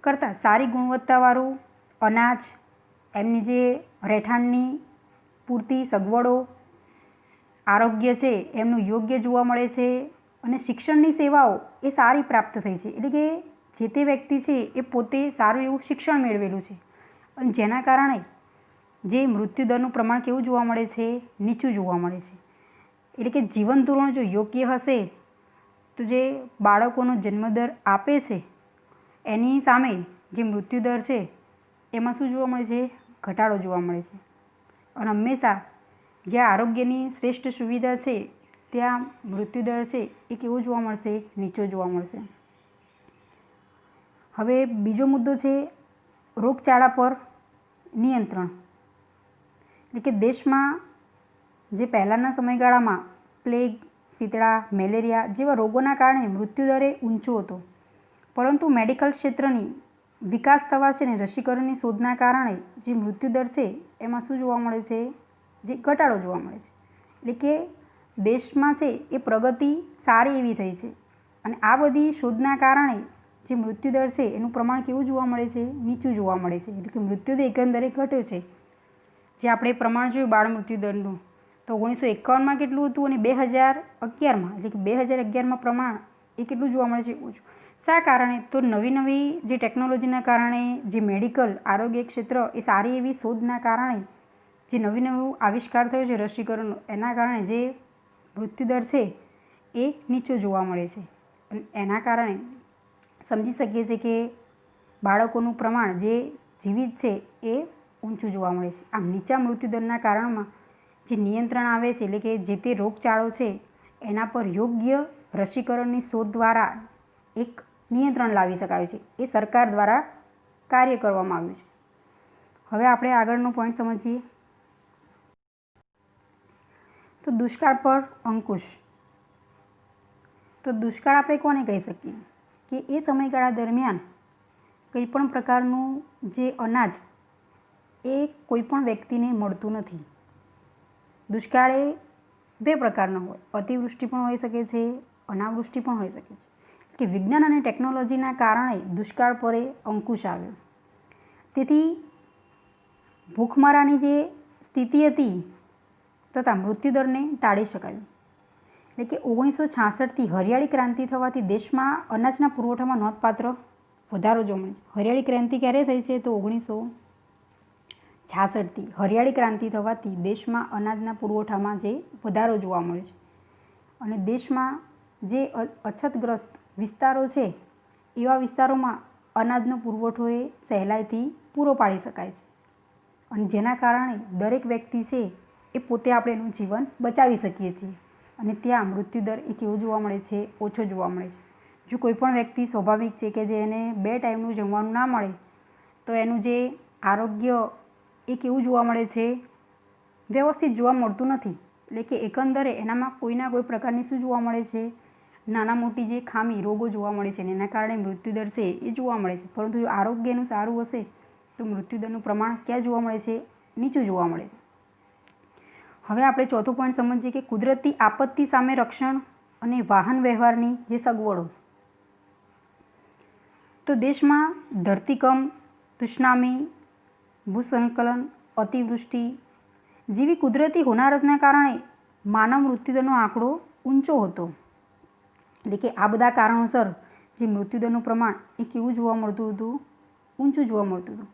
કરતાં સારી ગુણવત્તાવાળું અનાજ, એમની જે રહેઠાણની પૂરતી સગવડો, આરોગ્ય છે એમનું યોગ્ય જોવા મળે છે અને શિક્ષણની સેવાઓ એ સારી પ્રાપ્ત થઈ છે. એટલે કે જે તે વ્યક્તિ છે એ પોતે સારું એવું શિક્ષણ મેળવેલું છે અને જેના કારણે જે મૃત્યુદરનું પ્રમાણ કેવું જોવા મળે છે? નીચું જોવા મળે છે. એટલે કે જીવન ધોરણ જો યોગ્ય હશે તો જે બાળકોનો જન્મદર આપે છે એની સામે જે મૃત્યુદર છે એમાં શું જોવા મળે છે? ઘટાડો જોવા મળે છે. અને હંમેશા જ્યાં આરોગ્યની શ્રેષ્ઠ સુવિધા છે ત્યાં મૃત્યુદર છે એ કેવો જોવા મળશે? નીચો જોવા મળશે. હવે બીજો મુદ્દો છે રોગચાળા પર નિયંત્રણ. એટલે કે દેશમાં જે પહેલાંના સમયગાળામાં પ્લેગ, શીતળા, મેલેરિયા જેવા રોગોના કારણે મૃત્યુદર ઊંચો હતો, પરંતુ મેડિકલ ક્ષેત્રની વિકાસ થવા છે ને રસીકરણની શોધના કારણે જે મૃત્યુદર છે એમાં શું જોવા મળે છે? જે ઘટાડો જોવા મળે છે. એટલે કે દેશમાં છે એ પ્રગતિ સારી એવી થઈ છે અને આ બધી શોધના કારણે જે મૃત્યુદર છે એનું પ્રમાણ કેવું જોવા મળે છે? નીચું જોવા મળે છે. એટલે કે મૃત્યુદર એકંદરે ઘટ્યો છે. જે આપણે પ્રમાણ જોયું બાળ મૃત્યુદરનું તો 1951માં કેટલું હતું અને 2011માં એટલે કે 2011માં પ્રમાણ એ કેટલું જોવા મળે છે? ઓછું. શા કારણે? તો નવી જે ટેકનોલોજીના કારણે જે મેડિકલ આરોગ્ય ક્ષેત્ર એ સારી એવી શોધના કારણે જે નવું આવિષ્કાર થયો છે રસીકરણનો, એના કારણે જે મૃત્યુદર છે એ નીચો જોવા મળે છે અને એના કારણે સમજી શકીએ છીએ કે બાળકોનું પ્રમાણ જે જીવિત છે એ ઊંચું જોવા મળે છે. આમ નીચા મૃત્યુદરના કારણમાં જે નિયંત્રણ આવે છે એટલે કે જે તે રોગચાળો છે એના પર યોગ્ય રસીકરણની શોધ દ્વારા એક નિયંત્રણ લાવી શકાયું છે. એ સરકાર દ્વારા કાર્ય કરવામાં આવ્યું છે. હવે આપણે આગળનો પોઈન્ટ સમજીએ તો દુષ્કાળ પર અંકુશ. તો દુષ્કાળ આપણે કોને કહી શકીએ? કે એ સમયગાળા દરમિયાન કંઈ પણ પ્રકારનું જે અનાજ એ કોઈ પણ વ્યક્તિને મળતું નથી. દુષ્કાળ એ 2 પ્રકારનો હોય, અતિવૃષ્ટિ પણ હોઈ શકે છે, અનાવૃષ્ટિ પણ હોઈ શકે છે. કે વિજ્ઞાન અને ટેકનોલોજીના કારણે દુષ્કાળ પર અંકુશ આવ્યો. તેથી ભૂખમરાની જે સ્થિતિ હતી તથા મૃત્યુદરને ટાળી શકાયું. એટલે કે 1966થી હરિયાળી ક્રાંતિ થવાથી દેશમાં અનાજના પુરવઠામાં નોંધપાત્ર વધારો જોવા મળે છે. હરિયાળી ક્રાંતિ ક્યારે થઈ છે? તો 1966થી હરિયાળી ક્રાંતિ થવાથી દેશમાં અનાજના પુરવઠામાં જે વધારો જોવા મળે છે અને દેશમાં જે અછતગ્રસ્ત વિસ્તારો છે એવા વિસ્તારોમાં અનાજનો પુરવઠો એ સહેલાઈથી પૂરો પાડી શકાય છે અને જેના કારણે દરેક વ્યક્તિ છે એ પોતે આપણે એનું જીવન બચાવી શકીએ છીએ અને ત્યાં મૃત્યુદર એ કેવો જોવા મળે છે? ઓછો જોવા મળે છે. જો કોઈ પણ વ્યક્તિ સ્વાભાવિક છે કે જે એને 2 ટાઈમનું જમવાનું ના મળે તો એનું જે આરોગ્ય એ કેવું જોવા મળે છે? વ્યવસ્થિત જોવા મળતું નથી. એટલે કે એકંદરે એનામાં કોઈના કોઈ પ્રકારની શું જોવા મળે છે? નાના મોટી જે ખામી રોગો જોવા મળે છે અને એના કારણે મૃત્યુદર છે એ જોવા મળે છે. પરંતુ જો આરોગ્યનું સારું હશે તો મૃત્યુદરનું પ્રમાણ ક્યાં જોવા મળે છે? નીચું જોવા મળે છે. હવે આપણે ચોથો પોઈન્ટ સમજીએ કે કુદરતી આપત્તિ સામે રક્ષણ અને વાહન વ્યવહારની જે સગવડો. તો દેશમાં ધરતીકંપ, સુનામી, ભૂસ્ખલન, અતિવૃષ્ટિ જેવી કુદરતી હોનારતના કારણે માનવ મૃત્યુદરનો આંકડો ઊંચો હતો. એટલે કે આ બધા કારણોસર જે મૃત્યુદરનું પ્રમાણ એ કેવું જોવા મળતું હતું? ઊંચું જોવા મળતું હતું.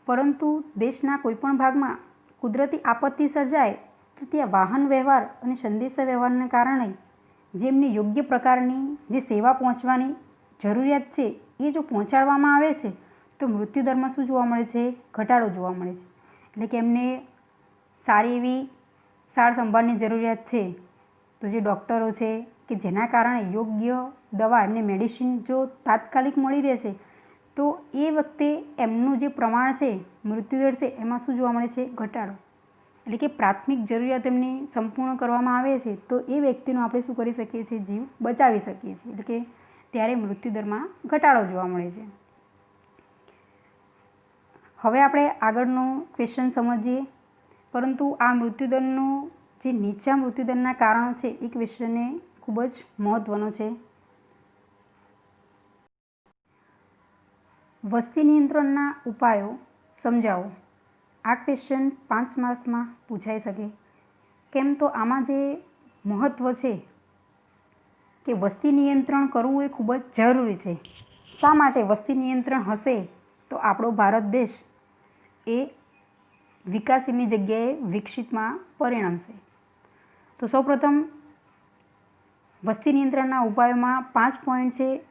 પરંતુ દેશના કોઈપણ ભાગમાં કુદરતી આપત્તિ સર્જાય તો ત્યાં વાહન વ્યવહાર અને સંદેશા વ્યવહારને કારણે જેમની યોગ્ય પ્રકારની જે સેવા પહોંચવાની જરૂરિયાત છે એ જો પહોંચાડવામાં આવે છે તો મૃત્યુદરમાં શું જોવા મળે છે? ઘટાડો જોવા મળે છે. એટલે કે એમને સારી એવી સાર સંભાળની જરૂરિયાત છે તો જે ડૉક્ટરો છે કે જેના કારણે યોગ્ય દવા એમને મેડિસિન જો તાત્કાલિક મળી રહેશે તો એ વખતે એમનું જે પ્રમાણ છે મૃત્યુદર છે એમાં શું જોવા મળે છે? ઘટાડો. એટલે કે પ્રાથમિક જરૂરિયાત એમની સંપૂર્ણ કરવામાં આવે છે તો એ વ્યક્તિનો આપણે શું કરી શકીએ છીએ? જીવ બચાવી શકીએ છીએ. એટલે કે ત્યારે મૃત્યુદરમાં ઘટાડો જોવા મળે છે. હવે આપણે આગળનો ક્વેશ્ચન સમજીએ. પરંતુ આ મૃત્યુદરનું જે નીચા મૃત્યુદરના કારણો છે એ ક્વેશ્ચનને ખૂબ જ મહત્ત્વનો છે. વસ્તી નિયંત્રણના ઉપાયો સમજાવો. આ ક્વેશ્ચન 5 માર્ક્સમાં પૂછાઈ શકે. કેમ? તો આમાં જે મહત્ત્વ છે કે વસ્તી નિયંત્રણ કરવું એ ખૂબ જ જરૂરી છે. શા માટે? વસ્તી નિયંત્રણ હશે તો આપણો ભારત દેશ એ વિકાસની જગ્યાએ વિકસિતમાં પરિણમશે. તો સૌપ્રથમ વસ્તી નિયંત્રણના ઉપાયોમાં 5 પોઈન્ટ છે.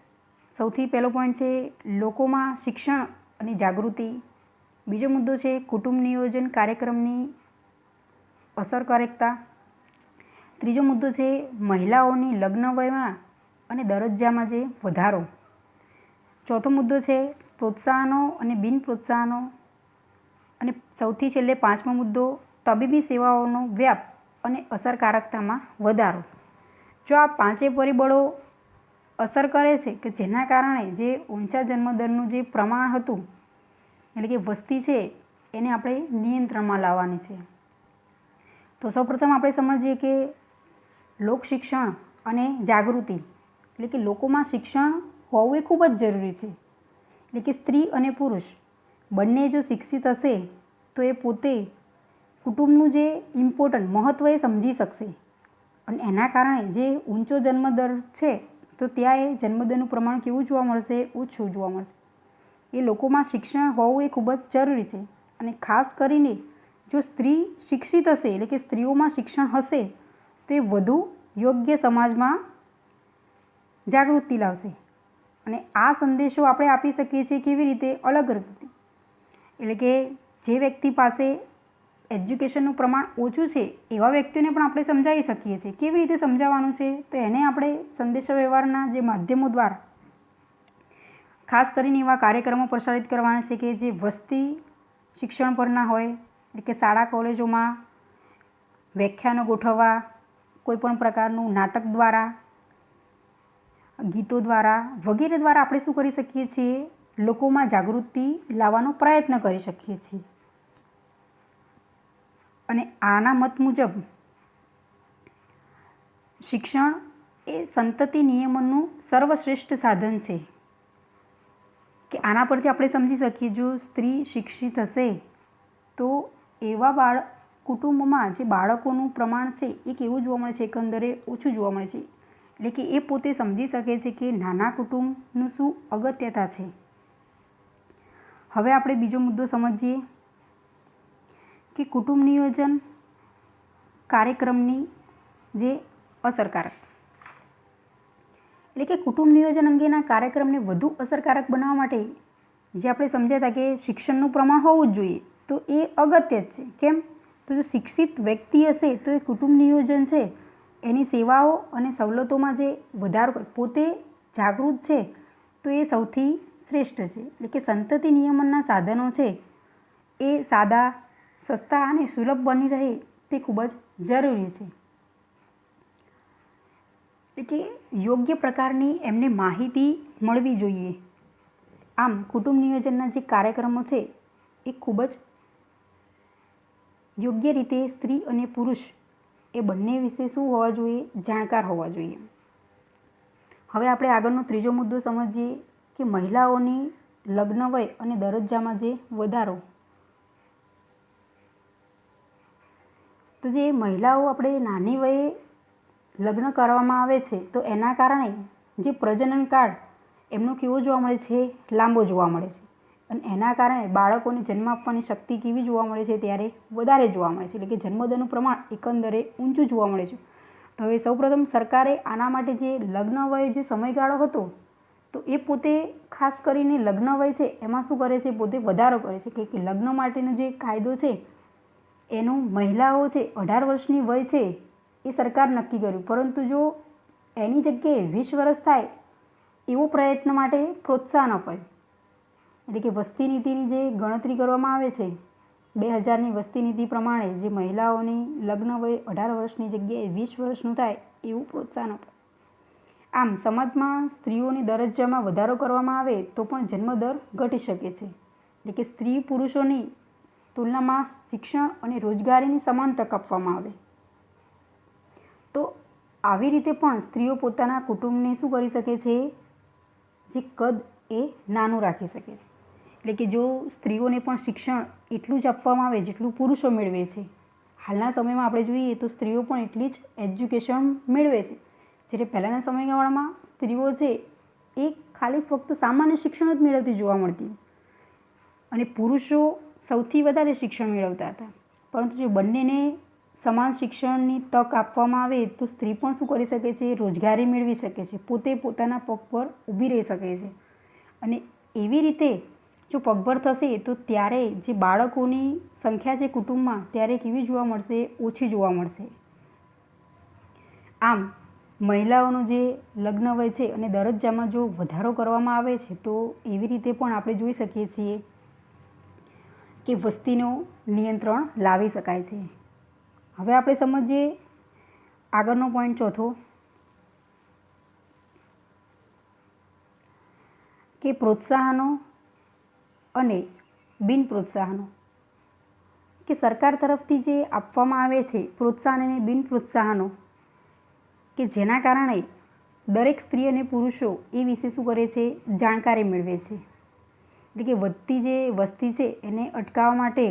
સૌથી પહેલો પોઈન્ટ છે લોકોમાં શિક્ષણ અને જાગૃતિ. બીજો મુદ્દો છે કુટુંબ નિયોજન કાર્યક્રમની અસરકારકતા. ત્રીજો મુદ્દો છે મહિલાઓની લગ્ન વયમાં અને દરજ્જામાં જે વધારો. ચોથો મુદ્દો છે પ્રોત્સાહનો અને બિન પ્રોત્સાહનો. અને સૌથી છેલ્લે 5મો મુદ્દો તબીબી સેવાઓનો વ્યાપ અને અસરકારકતામાં વધારો. જો આ 5 પરિબળો અસર કરે છે કે જેના કારણે જે ઊંચા જન્મદરનું જે પ્રમાણ હતું એટલે કે વસ્તી છે એને આપણે નિયંત્રણમાં લાવવાની છે. તો સૌપ્રથમ આપણે સમજીએ કે લોક શિક્ષણ અને જાગૃતિ. એટલે કે લોકોમાં શિક્ષણ હોવું એ ખૂબ જ જરૂરી છે. એટલે કે સ્ત્રી અને પુરુષ બંને જો શિક્ષિત હશે તો એ પોતે કુટુંબનું જે ઇમ્પોર્ટન્ટ મહત્ત્વ એ સમજી શકશે અને એના કારણે જે ઊંચો જન્મદર છે તો ત્યાં એ જન્મદરનું પ્રમાણ કેવું જોવા મળશે? ઓછું જોવા મળશે. એ લોકોમાં શિક્ષણ હોવું એ ખૂબ જ જરૂરી છે અને ખાસ કરીને જો સ્ત્રી શિક્ષિત હશે એટલે કે સ્ત્રીઓમાં શિક્ષણ હશે તો એ વધુ યોગ્ય સમાજમાં જાગૃતિ લાવશે. અને આ સંદેશો આપણે આપી શકીએ છીએ કેવી રીતે? અલગ રીતે. એટલે કે જે વ્યક્તિ પાસે એજ્યુકેશનનું પ્રમાણ ઓછું છે એવા વ્યક્તિઓને પણ આપણે સમજાવી શકીએ છીએ. કેવી રીતે સમજાવવાનું છે? તો એને આપણે સંદેશાવ્યવહારના જે માધ્યમો દ્વારા ખાસ કરીને એવા કાર્યક્રમો પ્રસારિત કરવાના છે કે જે વસ્તી શિક્ષણ પરના હોય. એટલે કે શાળા કોલેજોમાં વ્યાખ્યાનો ગોઠવવા, કોઈપણ પ્રકારનું નાટક દ્વારા, ગીતો દ્વારા વગેરે દ્વારા આપણે શું કરી શકીએ છીએ? લોકોમાં જાગૃતિ લાવવાનો પ્રયત્ન કરી શકીએ છીએ. અને આના મત મુજબ શિક્ષણ એ સંતતિ નિયમનનું સર્વશ્રેષ્ઠ સાધન છે. કે આના પરથી આપણે સમજી શકીએ જો સ્ત્રી શિક્ષિત હશે તો એવા કુટુંબમાં જે બાળકોનું પ્રમાણ છે એ કેવું જોવા મળે છે? એકંદરે ઓછું જોવા મળે છે. એટલે કે એ પોતે સમજી શકે છે કે નાના કુટુંબનું શું અગત્યતા છે. હવે આપણે બીજો મુદ્દો સમજીએ કે કુટુંબ નિયોજન કાર્યક્રમની જે અસરકારક, એટલે કે કુટુંબ નિયોજન અંગેના કાર્યક્રમને વધુ અસરકારક બનાવવા માટે જે આપણે સમજ્યા હતા કે શિક્ષણનું પ્રમાણ હોવું જ જોઈએ, તો એ અગત્ય જ છે. કેમ? તો જો શિક્ષિત વ્યક્તિ હશે તો એ કુટુંબ નિયોજન છે એની સેવાઓ અને સવલતોમાં જે વધારો કરે, પોતે જાગૃત છે તો એ સૌથી શ્રેષ્ઠ છે. એટલે કે સંતતિ નિયમનના સાધનો છે એ સાદા, સસ્તા અને સુલભ બની રહે તે ખૂબ જ જરૂરી છે. એટલે કે યોગ્ય પ્રકારની એમને માહિતી મળવી જોઈએ. આમ કુટુંબ નિયોજનના જે કાર્યક્રમો છે એ ખૂબ જ યોગ્ય રીતે સ્ત્રી અને પુરુષ એ બંને વિશે શું હોવા જોઈએ? જાણકાર હોવા જોઈએ. હવે આપણે આગળનો ત્રીજો મુદ્દો સમજીએ કે મહિલાઓની લગ્ન વય અને દરજ્જામાં જે વધારો. તો જે મહિલાઓ આપણે નાની વયે લગ્ન કરવામાં આવે છે તો એના કારણે જે પ્રજનન કાળ એમનો કેવો જોવા મળે છે? લાંબો જોવા મળે છે. અને એના કારણે બાળકોને જન્મ આપવાની શક્તિ કેવી જોવા મળે છે? ત્યારે વધારે જોવા મળે છે. એટલે કે જન્મદરનું પ્રમાણ એકંદરે ઊંચું જોવા મળે છે. તો હવે સૌપ્રથમ સરકારે આના માટે જે લગ્ન વય જે સમયગાળો હતો તો એ પોતે ખાસ કરીને લગ્ન વય છે એમાં શું કરે છે? પોતે વધારો કરે છે કે લગ્ન માટેનો જે કાયદો છે એનું મહિલાઓ છે 18 વર્ષની વય છે એ સરકાર નક્કી કર્યું, પરંતુ જો એની જગ્યાએ 20 વર્ષ થાય એવો પ્રયત્ન માટે પ્રોત્સાહન અપાયું. એટલે કે વસ્તી નીતિની જે ગણતરી કરવામાં આવે છે 2000ની વસ્તી નીતિ પ્રમાણે જે મહિલાઓની લગ્ન વય 18 વર્ષની જગ્યાએ 20 વર્ષનું થાય એવું પ્રોત્સાહન અપાયું. આમ સમાજમાં સ્ત્રીઓની દરજ્જામાં વધારો કરવામાં આવે તો પણ જન્મદર ઘટી શકે છે. એટલે કે સ્ત્રી પુરુષોની તુલનામાં શિક્ષણ અને રોજગારીની સમાન તક આપવામાં આવે તો આવી રીતે પણ સ્ત્રીઓ પોતાના કુટુંબને શું કરી શકે છે? જે કદ એ નાનું રાખી શકે છે. એટલે કે જો સ્ત્રીઓને પણ શિક્ષણ એટલું જ આપવામાં આવે જેટલું પુરુષો મેળવે છે. હાલના સમયમાં આપણે જોઈએ તો સ્ત્રીઓ પણ એટલી જ એજ્યુકેશન મેળવે છે. જ્યારે પહેલાંના સમયગાળામાં સ્ત્રીઓ છે એ ખાલી ફક્ત સામાન્ય શિક્ષણ જ મેળવતી જોવા મળતી અને પુરુષો સૌથી વધારે શિક્ષણ મેળવતા હતા. પરંતુ જો બંનેને સમાન શિક્ષણની તક આપવામાં આવે તો સ્ત્રી પણ શું કરી શકે છે? રોજગારી મેળવી શકે છે, પોતે પોતાના પગ પર ઊભી રહી શકે છે. અને એવી રીતે જો પગભર થશે તો ત્યારે જે બાળકોની સંખ્યા છે કુટુંબમાં ત્યારે કેવી જોવા મળશે? ઓછી જોવા મળશે. આમ મહિલાઓનું જે લગ્ન વય છે અને દરજ્જામાં જો વધારો કરવામાં આવે છે તો એવી રીતે પણ આપણે જોઈ શકીએ છીએ કે વસ્તીનું નિયંત્રણ લાવી શકાય છે. હવે આપણે સમજીએ આગળનો પોઈન્ટ ચોથો કે પ્રોત્સાહનો અને બિન પ્રોત્સાહનો. કે સરકાર તરફથી જે આપવામાં આવે છે પ્રોત્સાહન અને બિન પ્રોત્સાહનો કે જેના કારણે દરેક સ્ત્રી અને પુરુષો એ વિશે શું કરે છે? જાણકારી મેળવે છે. એટલે કે વધતી જે વસ્તી છે એને અટકાવવા માટે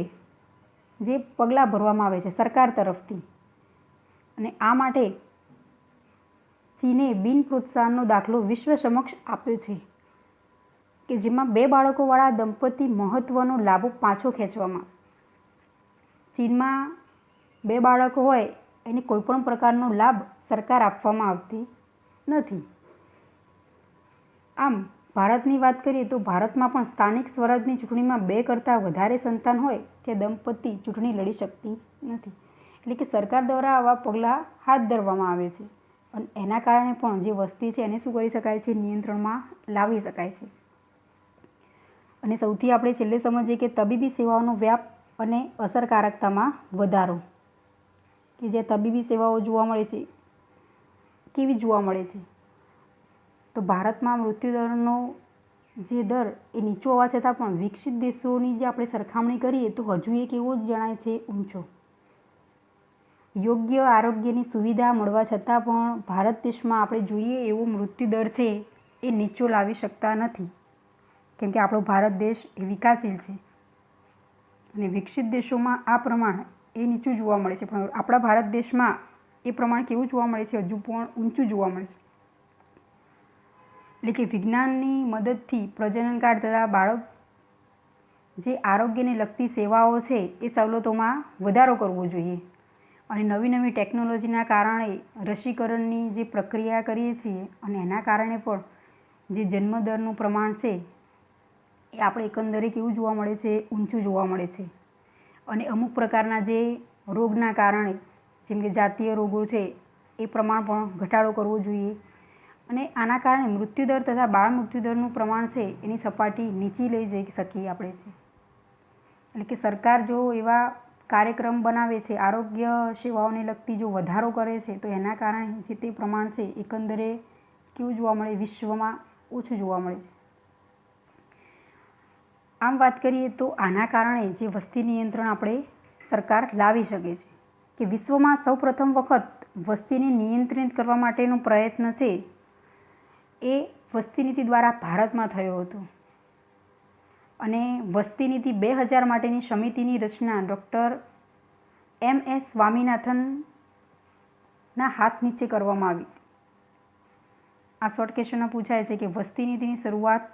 જે પગલાં ભરવામાં આવે છે સરકાર તરફથી, અને આ માટે ચીને બિન પ્રોત્સાહનનો દાખલો વિશ્વ સમક્ષ આપ્યો છે કે જેમાં 2 બાળકોવાળા દંપતી મહત્ત્વનો લાભો પાછો ખેંચવામાં. ચીનમાં 2 બાળકો હોય એને કોઈપણ પ્રકારનો લાભ સરકાર આપવામાં આવતી નથી. આમ ભારતની વાત કરીએ તો ભારતમાં પણ સ્થાનિક સ્વરાજની ચૂંટણીમાં 2 કરતાં વધારે સંતાન હોય તે દંપતી ચૂંટણી લડી શકતી નથી. એટલે કે સરકાર દ્વારા આવા પગલાં હાથ ધરવામાં આવે છે અને એના કારણે પણ જે વસ્તી છે એને શું કરી શકાય છે? નિયંત્રણમાં લાવી શકાય છે. અને સૌથી આપણે છેલ્લે સમજીએ કે તબીબી સેવાઓનો વ્યાપ અને અસરકારકતામાં વધારો. કે જે તબીબી સેવાઓ જોવા મળે છે કેવી જોવા મળે છે? તો ભારતમાં મૃત્યુદરનો જે દર એ નીચો હોવા છતાં પણ વિકસિત દેશોની જે આપણે સરખામણી કરીએ તો હજુ એ કેવો જ જણાય છે? ઊંચો. યોગ્ય આરોગ્યની સુવિધા મળવા છતાં પણ ભારત દેશમાં આપણે જોઈએ એવો મૃત્યુદર છે એ નીચો લાવી શકતા નથી. કેમ કે આપણો ભારત દેશ એ વિકાસશીલ છે અને વિકસિત દેશોમાં આ પ્રમાણ એ નીચું જોવા મળે છે, પણ આપણા ભારત દેશમાં એ પ્રમાણ કેવું જોવા મળે છે? હજુ પણ ઊંચું જોવા મળે છે. એટલે કે વિજ્ઞાનની મદદથી પ્રજનનકાળ તથા બાળક જે આરોગ્યને લગતી સેવાઓ છે એ સવલતોમાં વધારો કરવો જોઈએ. અને નવી નવી ટેકનોલોજીના કારણે રસીકરણની જે પ્રક્રિયા કરીએ છીએ અને એના કારણે પણ જે જન્મદરનું પ્રમાણ છે એ આપણે એકંદરે કેવું જોવા મળે છે, ઊંચું જોવા મળે છે. અને અમુક પ્રકારના જે રોગના કારણે જેમ કે જાતીય રોગો છે એ પ્રમાણ પણ ઘટાડો કરવો જોઈએ. અને આના કારણે મૃત્યુદર તથા બાળ મૃત્યુદરનું પ્રમાણ છે એની સપાટી નીચી લઈ જઈ શકીએ આપણે છે. એટલે કે સરકાર જો એવા કાર્યક્રમ બનાવે છે, આરોગ્ય સેવાઓને લગતી જો વધારો કરે છે તો એના કારણે જે તે પ્રમાણ છે એકંદરે કેવું જોવા મળે, વિશ્વમાં ઓછું જોવા મળે છે. આમ વાત કરીએ તો આના કારણે જે વસ્તી નિયંત્રણ આપણે સરકાર લાવી શકે છે કે વિશ્વમાં સૌપ્રથમ વખત વસ્તીને નિયંત્રિત કરવા માટેનો પ્રયત્ન છે એ વસ્તી નીતિ દ્વારા ભારતમાં થયો હતો. અને વસ્તી નીતિ 2000 માટેની સમિતિની રચના ડૉક્ટર MS સ્વામીનાથનના હાથ નીચે કરવામાં આવી. આ શોર્ટ ક્વેશ્ચનમાં પૂછાય છે કે વસ્તી નીતિની શરૂઆત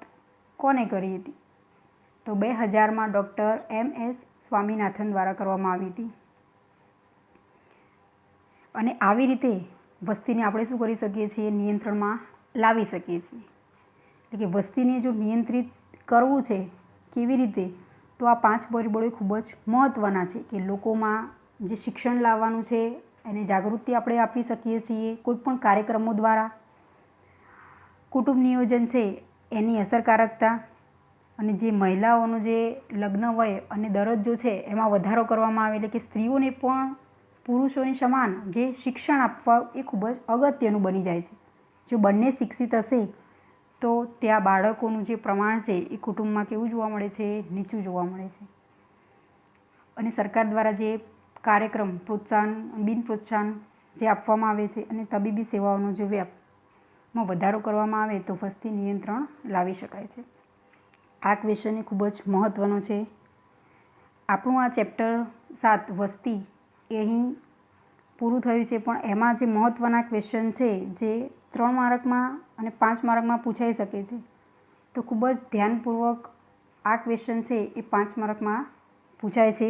કોને કરી હતી? તો 2000માં ડૉક્ટર MS સ્વામીનાથન દ્વારા કરવામાં આવી હતી. અને આવી રીતે વસ્તીને આપણે શું કરી શકીએ છીએ, નિયંત્રણમાં લાવી શકીએ છીએ. એટલે કે વસ્તીને જો નિયંત્રિત કરવું છે કેવી રીતે, તો આ 5 પરિબળો ખૂબ જ મહત્ત્વના છે કે લોકોમાં જે શિક્ષણ લાવવાનું છે એની જાગૃતિ આપણે આપી શકીએ છીએ કોઈપણ કાર્યક્રમો દ્વારા. કુટુંબ નિયોજન છે એની અસરકારકતા, અને જે મહિલાઓનું જે લગ્ન વય અને દરજ્જો છે એમાં વધારો કરવામાં આવે, એટલે કે સ્ત્રીઓને પણ પુરુષોની સમાન જે શિક્ષણ આપવા એ ખૂબ જ અગત્યનું બની જાય છે. જો બંને શિક્ષિત હશે તો ત્યાં બાળકોનું જે પ્રમાણ છે એ કુટુંબમાં કેવું જોવા મળે છે, નીચું જોવા મળે છે. અને સરકાર દ્વારા જે કાર્યક્રમ પ્રોત્સાહન, બિન પ્રોત્સાહન જે આપવામાં આવે છે અને તબીબી સેવાઓનો જો વ્યાપમાં વધારો કરવામાં આવે તો વસ્તી નિયંત્રણ લાવી શકાય છે. આ ક્વેશ્ચન એ ખૂબ જ મહત્ત્વનો છે. આપણું આ ચેપ્ટર 7 વસ્તી એ અહીં પૂરું થયું છે, પણ એમાં જે મહત્ત્વના ક્વેશ્ચન છે જે 3 માર્કમાં અને 5 માર્કમાં પૂછાઈ શકે છે, તો ખૂબ જ ધ્યાનપૂર્વક આ ક્વેશ્ચન છે એ 5 માર્કમાં પૂછાય છે.